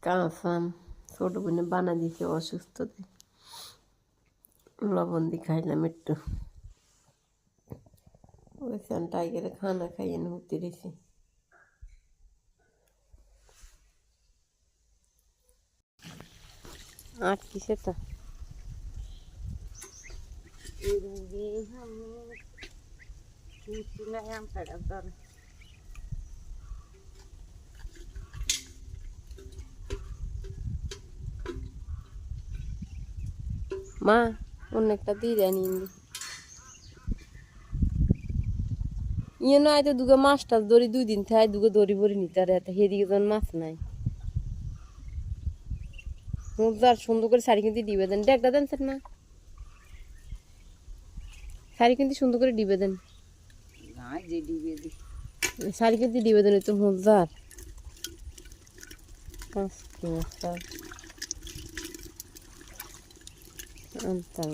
কাঁচাম ছোট বোনে বানা দিছে অসুস্থতে লবণ দিয়ে খাইলাম একটু ওইখান টাইগারে খানা খাইয়ে নুতে রেছি আটকিছে তো মা অন্য একটা দিয়ে দেন ইয়ে নয় তো দুটো মাছ টাছ ধরি 2 দিন থাকে দুটো দড়ি ভরি নিতে আর সেদিকে যখন মাছ নাই মুজার সুন্দর করে শাড়ি কিনতে ডিবে দেন ডেকটা দেন স্যার না শাড়ি কিনতে সুন্দর করে ডিবে দেন শাড়ি কিনতে ডিবে দেন তো মুজার আনতাম